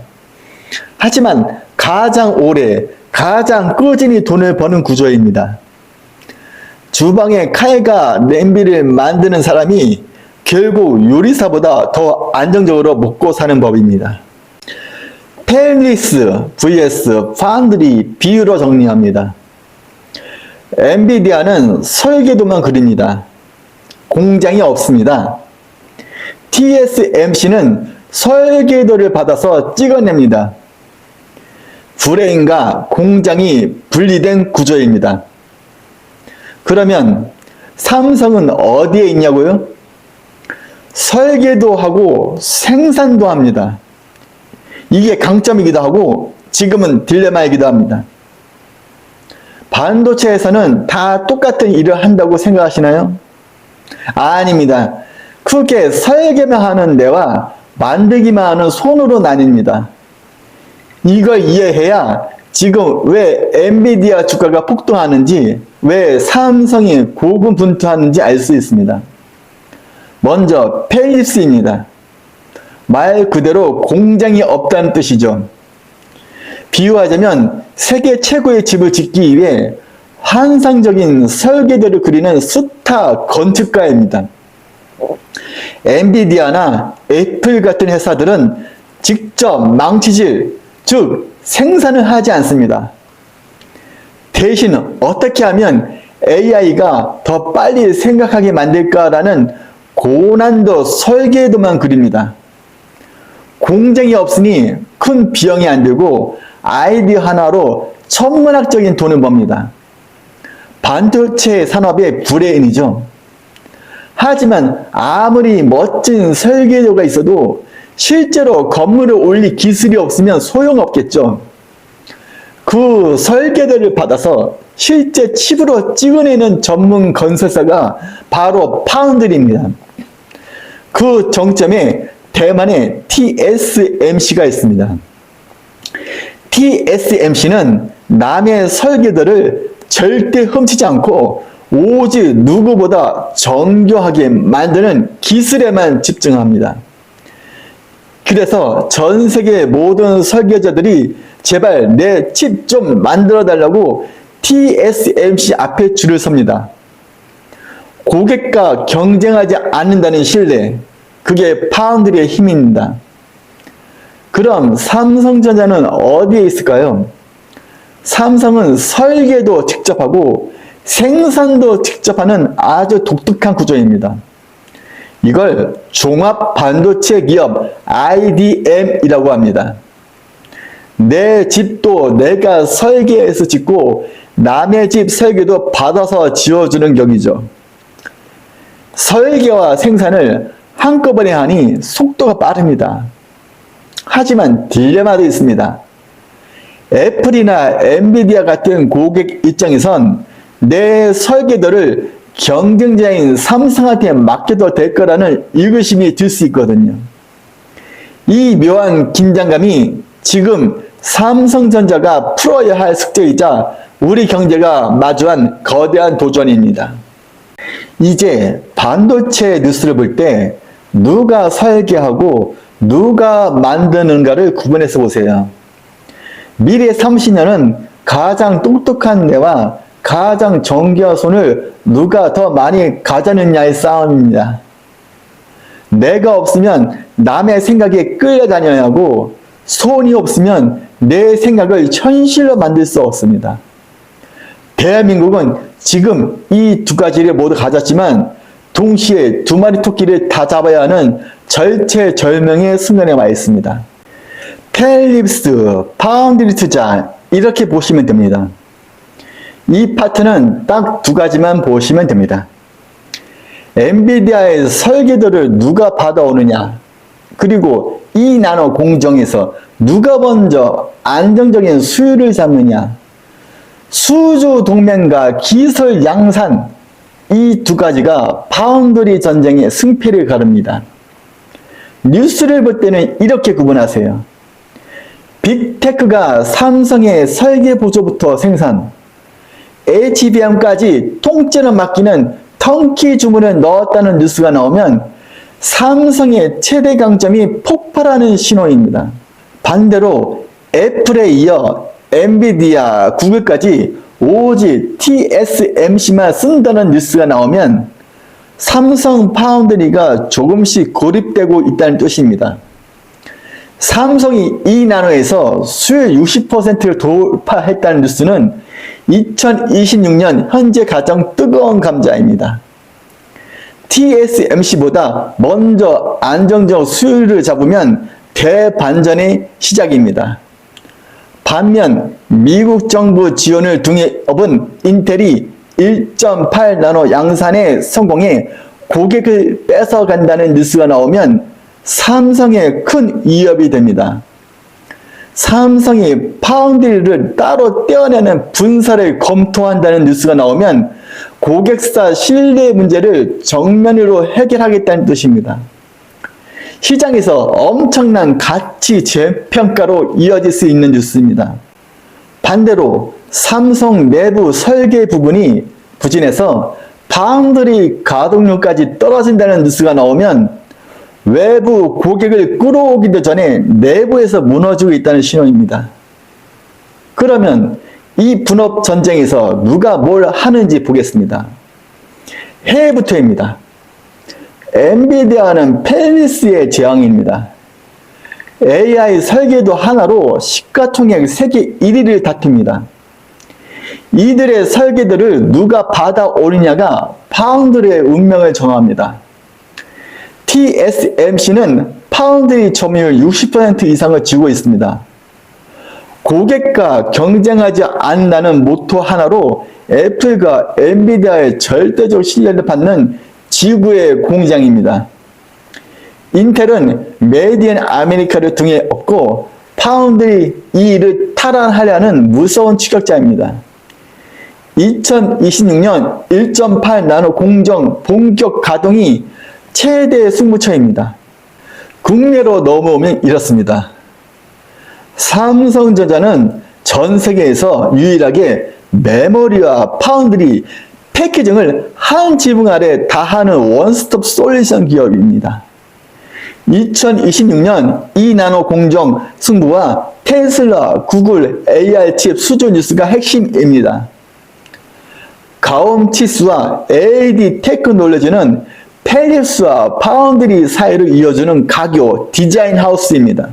하지만 가장 오래, 가장 꾸준히 돈을 버는 구조입니다. 주방에 칼과 냄비를 만드는 사람이 결국 요리사보다 더 안정적으로 먹고 사는 법입니다. 펠리스 vs 파운드리 비유로 정리합니다. 엔비디아는 설계도만 그립니다. 공장이 없습니다. TSMC는 설계도를 받아서 찍어냅니다. 브레인과 공장이 분리된 구조입니다. 그러면 삼성은 어디에 있냐고요? 설계도 하고 생산도 합니다. 이게 강점이기도 하고 지금은 딜레마이기도 합니다. 반도체 회사는 다 똑같은 일을 한다고 생각하시나요? 아닙니다. 크게 설계만 하는 데와 만들기만 하는 손으로 나뉩니다. 이걸 이해해야 지금 왜 엔비디아 주가가 폭등하는지, 왜 삼성이 고군분투하는지 알 수 있습니다. 먼저 펠립스입니다. 말 그대로 공장이 없다는 뜻이죠. 비유하자면 세계 최고의 집을 짓기 위해 환상적인 설계도를 그리는 스타 건축가입니다. 엔비디아나 애플 같은 회사들은 직접 망치질, 즉 생산을 하지 않습니다. 대신 어떻게 하면 AI가 더 빨리 생각하게 만들까라는 고난도 설계도만 그립니다. 공장이 없으니 큰 비용이 안 들고 아이디어 하나로 천문학적인 돈을 법니다. 반도체 산업의 브레인이죠. 하지만 아무리 멋진 설계도가 있어도 실제로 건물을 올릴 기술이 없으면 소용없겠죠. 그 설계도를 받아서 실제 칩으로 찍어내는 전문 건설사가 바로 파운드리입니다. 그 정점에 대만의 TSMC가 있습니다. TSMC는 남의 설계도를 절대 훔치지 않고 오직 누구보다 정교하게 만드는 기술에만 집중합니다. 그래서 전 세계 모든 설계자들이 제발 내 칩 좀 만들어 달라고 TSMC 앞에 줄을 섭니다. 고객과 경쟁하지 않는다는 신뢰, 그게 파운드리의 힘입니다. 그럼 삼성전자는 어디에 있을까요? 삼성은 설계도 직접 하고 생산도 직접 하는 아주 독특한 구조입니다. 이걸 종합 반도체 기업 IDM이라고 합니다. 내 집도 내가 설계해서 짓고 남의 집 설계도 받아서 지어주는 격이죠. 설계와 생산을 한꺼번에 하니 속도가 빠릅니다. 하지만 딜레마도 있습니다. 애플이나 엔비디아 같은 고객 입장에선 내 설계도를 경쟁자인 삼성한테 맡겨도 될 거라는 의구심이 들 수 있거든요. 이 묘한 긴장감이 지금 삼성전자가 풀어야 할 숙제이자 우리 경제가 마주한 거대한 도전입니다. 이제 반도체 뉴스를 볼 때 누가 설계하고 누가 만드는가를 구분해서 보세요. 미래 30년은 가장 똑똑한 뇌와 가장 정교한 손을 누가 더 많이 가져느냐의 싸움입니다. 내가 없으면 남의 생각에 끌려다녀야 하고 손이 없으면 내 생각을 현실로 만들 수 없습니다. 대한민국은 지금 이 두 가지를 모두 가졌지만 동시에 두 마리 토끼를 다 잡아야 하는 절체절명의 순간에 와 있습니다. 펠립스, 파운드리 투자, 이렇게 보시면 됩니다. 이 파트는 딱 두 가지만 보시면 됩니다. 엔비디아의 설계도를 누가 받아오느냐, 그리고 이 나노 공정에서 누가 먼저 안정적인 수율을 잡느냐, 수주 동맹과 기술 양산, 이 두 가지가 파운드리 전쟁의 승패를 가릅니다. 뉴스를 볼 때는 이렇게 구분하세요. 빅테크가 삼성의 설계 보조부터 생산, HBM까지 통째로 맡기는 턴키 주문을 넣었다는 뉴스가 나오면 삼성의 최대 강점이 폭발하는 신호입니다. 반대로 애플에 이어 엔비디아, 구글까지 오직 TSMC만 쓴다는 뉴스가 나오면 삼성 파운드리가 조금씩 고립되고 있다는 뜻입니다. 삼성이 이 나노에서 수율 60%를 돌파했다는 뉴스는 2026년 현재 가장 뜨거운 감자입니다. TSMC보다 먼저 안정적 수율을 잡으면 대반전의 시작입니다. 반면 미국 정부 지원을 등에 업은 인텔이 1.8 나노 양산에 성공해 고객을 뺏어간다는 뉴스가 나오면 삼성에 큰 위협이 됩니다. 삼성이 파운드리를 따로 떼어내는 분사를 검토한다는 뉴스가 나오면 고객사 신뢰 문제를 정면으로 해결하겠다는 뜻입니다. 시장에서 엄청난 가치 재평가로 이어질 수 있는 뉴스입니다. 반대로 삼성 내부 설계 부분이 부진해서 파운드리 가동률까지 떨어진다는 뉴스가 나오면 외부 고객을 끌어오기도 전에 내부에서 무너지고 있다는 신호입니다. 그러면 이 분업 전쟁에서 누가 뭘 하는지 보겠습니다. 해외부터입니다. 엔비디아는 펠리스의 재앙입니다. AI 설계도 하나로 시가총액 세계 1위를 다툽니다. 이들의 설계도를 누가 받아오느냐가 파운드리의 운명을 정합니다. TSMC는 파운드리 점유율 60% 이상을 쥐고 있습니다. 고객과 경쟁하지 않는다는 모토 하나로 애플과 엔비디아의 절대적 신뢰를 받는 지구의 공장입니다. 인텔은 메이드 인 아메리카를 등에 업고 파운드리 이를 탈환하려는 무서운 추격자입니다. 2026년 1.8 나노 공정 본격 가동이 최대 승부처입니다. 국내로 넘어오면 이렇습니다. 삼성전자는 전 세계에서 유일하게 메모리와 파운드리, 패키징을 한 지붕 아래 다 하는 원스톱 솔루션 기업입니다. 2026년 이 나노 공정 승부와 테슬라, 구글, AR 칩 수주 뉴스가 핵심입니다. 가옴치스와 AD 테크놀로지는 펠립스와 파운드리 사이를 이어주는 가교 디자인 하우스입니다.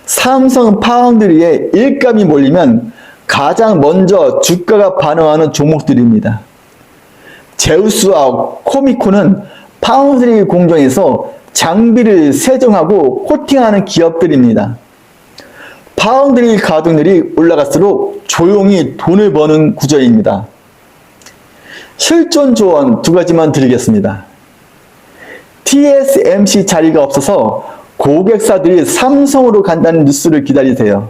삼성 파운드리에 일감이 몰리면 가장 먼저 주가가 반응하는 종목들입니다. 제우스와 코미코는 파운드리 공정에서 장비를 세정하고 코팅하는 기업들입니다. 파운드리 가동률이 올라갈수록 조용히 돈을 버는 구조입니다. 실존 조언 두 가지만 드리겠습니다. TSMC 자리가 없어서 고객사들이 삼성으로 간다는 뉴스를 기다리세요.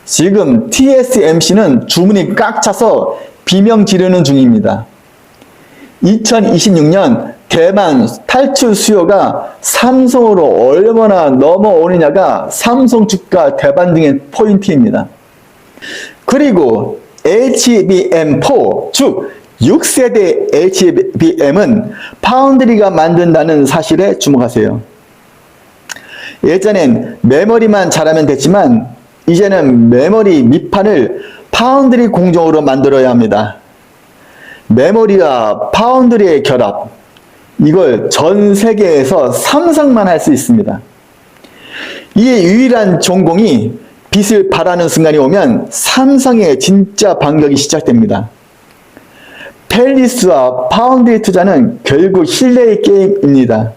지금 TSMC는 주문이 꽉 차서 비명 지르는 중입니다. 2026년 대만 탈출 수요가 삼성으로 얼마나 넘어오느냐가 삼성 주가 대반등의 포인트입니다. 그리고 HBM4, 즉 6세대 HBM은 파운드리가 만든다는 사실에 주목하세요. 예전엔 메모리만 잘하면 됐지만 이제는 메모리 밑판을 파운드리 공정으로 만들어야 합니다. 메모리와 파운드리의 결합, 이걸 전 세계에서 삼성만 할 수 있습니다. 이 유일한 전공이 빛을 발하는 순간이 오면 삼성의 진짜 반격이 시작됩니다. 펠리스와 파운드리 투자는 결국 신뢰의 게임입니다.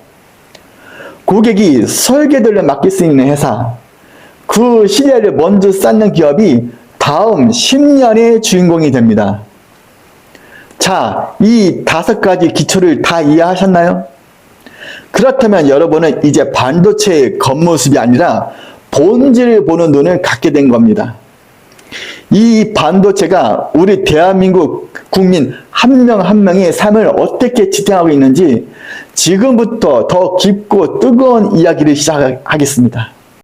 고객이 설계도를 맡길 수 있는 회사, 그 신뢰를 먼저 쌓는 기업이 다음 10년의 주인공이 됩니다. 자, 이 5가지 기초를 다 이해하셨나요? 그렇다면 여러분은 이제 반도체의 겉모습이 아니라 본질을 보는 눈을 갖게 된 겁니다. 이 반도체가 우리 대한민국 국민 한 명 한 명의 삶을 어떻게 지탱하고 있는지 지금부터 더 깊고 뜨거운 이야기를 시작하겠습니다.